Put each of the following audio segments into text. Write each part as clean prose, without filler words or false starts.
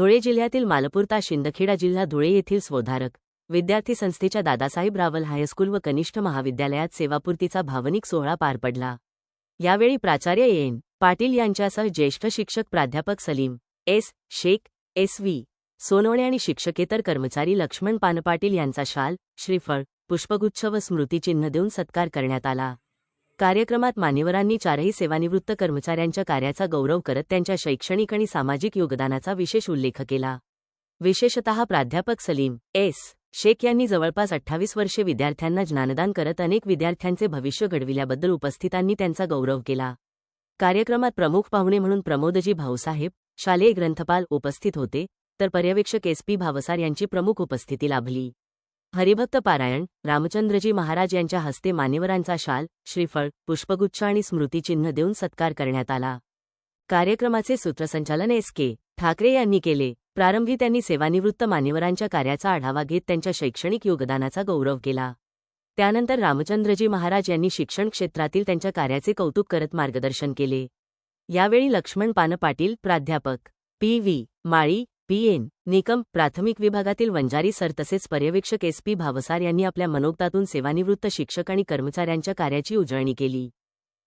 धुळे जिल्ह्यातील मालपूर शिंदखेडा जिल्हा धुळे येथील स्वधारक विद्यार्थी संस्थेच्या दादासाहेब रावल हायस्कूल व कनिष्ठ महाविद्यालयात सेवापूर्तीचा भावनिक सोहळा पार पडला। यावेळी प्राचार्य एन पाटील यांच्यासह ज्येष्ठ शिक्षक प्राध्यापक सलीम एस शेख एस.व्ही. सोनवणे आणि शिक्षकेतर कर्मचारी लक्ष्मण पानपाटील यांचा शाल, श्रीफळ, पुष्पगुच्छ व स्मृतिचिन्ह देऊन सत्कार करण्यात आला। कार्यक्रमात मान्यवरांनी चारही सेवानिवृत्त कर्मचाऱ्यांच्या कार्याचा गौरव करत त्यांच्या शैक्षणिक आणि सामाजिक योगदानाचा विशेष उल्लेख केला। विशेषतः प्राध्यापक सलीम एस. शेख यांनी जवळपास 28 वर्षे विद्यार्थ्यांना ज्ञानदान करत अनेक विद्यार्थ्यांचे भविष्य घडविल्याबद्दल उपस्थितांनी त्यांचा गौरव केला। कार्यक्रमात प्रमुख पाहुणे म्हणून प्रमोदजी भाऊसाहेब, शालेय ग्रंथपाल उपस्थित होते, तर पर्यवेक्षक एस.पी. भावसार यांची प्रमुख उपस्थिती लाभली। हरिभक्त पारायण, रामचंद्रजी महाराज यांच्या हस्ते मान्यवरांचा शाल, श्रीफळ, पुष्पगुच्छ आणि स्मृतिचिन्ह देऊन सत्कार करण्यात आला। कार्यक्रमाचे सूत्रसंचालन एस.के. ठाकरे यांनी केले। प्रारंभी त्यांनी सेवानिवृत्त मान्यवरांच्या कार्याचा आढावा घेत त्यांच्या शैक्षणिक योगदानाचा गौरव केला। त्यानंतर रामचंद्रजी महाराज यांनी शिक्षण क्षेत्रातील त्यांच्या कार्याचे कौतुक करत मार्गदर्शन केले। यावेळी लक्ष्मण पानपाटील, प्राध्यापक पी.व्ही. माळी, पी.एन. निकम, प्राथमिक विभागातील वंजारी सर तसेच पर्यवेक्षक एस.पी. भावसार यांनी आपल्या मनोगतातून सेवानिवृत्त शिक्षक आणि कर्मचाऱ्यांच्या कार्याची उजळणी केली।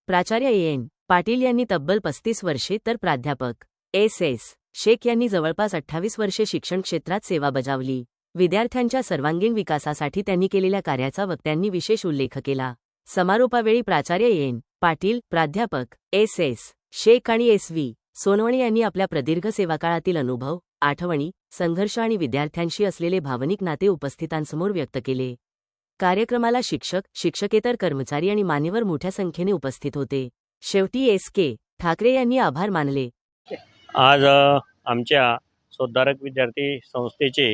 प्राचार्य एन. पाटील यांनी तब्बल 35 वर्षे तर प्राध्यापक एस.एस. शेख यांनी जवळपास 28 वर्षे शिक्षण क्षेत्रात सेवा बजावली। विद्यार्थ्यांच्या सर्वांगीण विकासासाठी त्यांनी केलेल्या कार्याचा वक्त्यांनी विशेष उल्लेख केला। समारोपावेळी प्राचार्य एन. पाटील, प्राध्यापक एस.एस. शेख आणि एस.व्ही. सोनवणे यांनी आपल्या प्रदीर्घ सेवाकाळातील अनुभव, आठवणी, संघर्ष आणि विद्यार्थ्यांशी असलेले भावनिक नाते उपस्थितांसमोर व्यक्त केले। कार्यक्रमाला शिक्षक, शिक्षकेतर कर्मचारी आणि मान्यवर मोठ्या संख्येने उपस्थित होते। शेवटी एस.के. ठाकरे यांनी आभार मानले। आज आमच्या स्वधारक विद्यार्थी संस्थेचे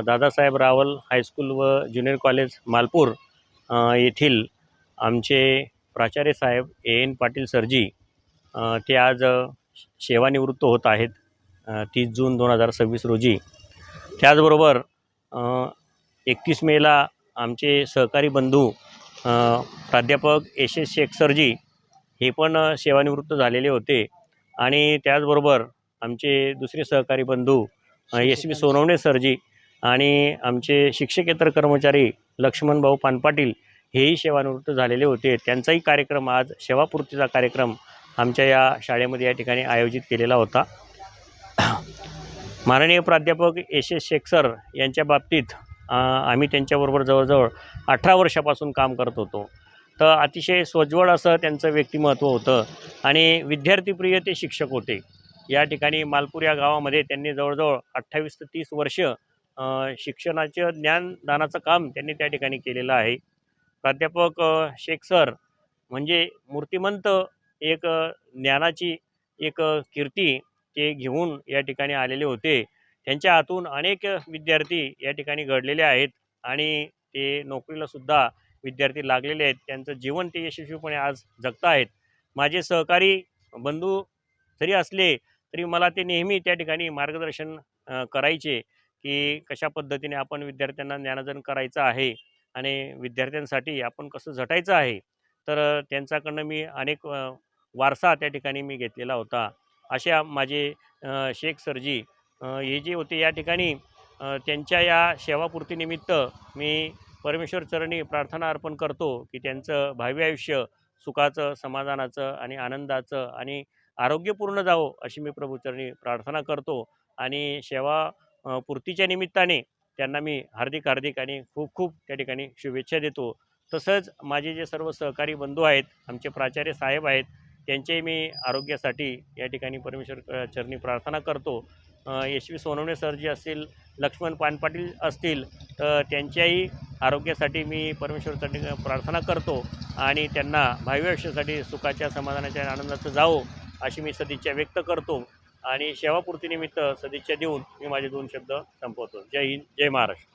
दादासाहेब रावल हायस्कूल व ज्युनियर कॉलेज मालपूर येथील आमचे प्राचार्य साहेब एन. पाटील सरजी ते आज सेवानिवृत्त होत आहेत 30 जून 2026 रोजी। त्याचबरोबर 31 मेला आमचे सहकारी बंधू प्राध्यापक एस.एस. शेख सरजी हे पण सेवानिवृत्त झालेले होते आणि त्याचबरोबर आमचे दुसरे सहकारी बंधू एस.व्ही. सोनवणे सरजी आणि आमचे शिक्षकेतर कर्मचारी लक्ष्मण भाऊ पानपाटील हेही सेवानिवृत्त झालेले होते। त्यांचाही कार्यक्रम आज सेवापूर्तीचा कार्यक्रम आमच्या या शाळेमध्ये या ठिकाणी आयोजित केलेला होता। माननीय प्राध्यापक एस.एस. शेख सर यांच्या बाबतीत आम्ही त्यांच्याबरोबर जवळजवळ 18 वर्षापासून काम करत होतो। तर अतिशय सोज्वळ असं त्यांचं व्यक्तिमत्व होतं आणि विद्यार्थीप्रिय ते शिक्षक होते। या ठिकाणी मालपूर या गावामध्ये त्यांनी जवळजवळ 28 ते 30 वर्ष शिक्षणाचं ज्ञानदानाचं काम त्यांनी त्या ठिकाणी केलेलं आहे। प्राध्यापक शेख सर म्हणजे मूर्तिमंत एक ज्ञानाची एक कीर्ती ते घेऊन या ठिकाणी आलेले होते। त्यांच्या हातून अनेक विद्यार्थी या ठिकाणी घडलेले आहेत आणि ते नोकरीलासुद्धा विद्यार्थी लागलेले आहेत। त्यांचं जीवन ते यशस्वीपणे आज जगत आहेत। माझे सहकारी बंधू जरी असले तरी मला ते नेहमी त्या ठिकाणी मार्गदर्शन करायचे की कशा पद्धतीने आपण विद्यार्थ्यांना ज्ञानार्जन करायचं आहे आणि विद्यार्थ्यांसाठी आपण कसं झटायचं आहे। तर त्यांच्याकडनं मी अनेक वारसा त्या ठिकाणी मी घेतलेला होता। अशा माझे शेख सरजी हे जे होते या ठिकाणी त्यांच्या या सेवापूर्तीनिमित्त मी परमेश्वर चरणी प्रार्थना अर्पण करतो की त्यांचं भावी आयुष्य सुखाचं, समाधानाचं आणि आनंदाचं आणि आरोग्यपूर्ण जावो अशी मी प्रभूचरणी प्रार्थना करतो आणि सेवा पूर्तीच्या निमित्ताने त्यांना मी हार्दिक आणि खूप खूप त्या ठिकाणी शुभेच्छा देतो। तसंच माझे जे सर्व सहकारी बंधू आहेत, आमचे प्राचार्य साहेब आहेत, त्यांचेही मी आरोग्यासाठी या ठिकाणी परमेश्वर चरणी प्रार्थना करतो। एस.व्ही. सोनवणे सरजी असतील, लक्ष्मण पानपाटील असतील, तर त्यांच्याही आरोग्यासाठी मी परमेश्वरसाठी प्रार्थना करतो आणि त्यांना भावी आयुष्यासाठी सुखाच्या, समाधानाच्या आणि आनंदाचं जावो अशी मी सदिच्छा व्यक्त करतो आणि सेवापूर्तीनिमित्त सदिच्छा देऊन मी माझे 2 शब्द संपवतो। जय हिंद, जय महाराष्ट्र।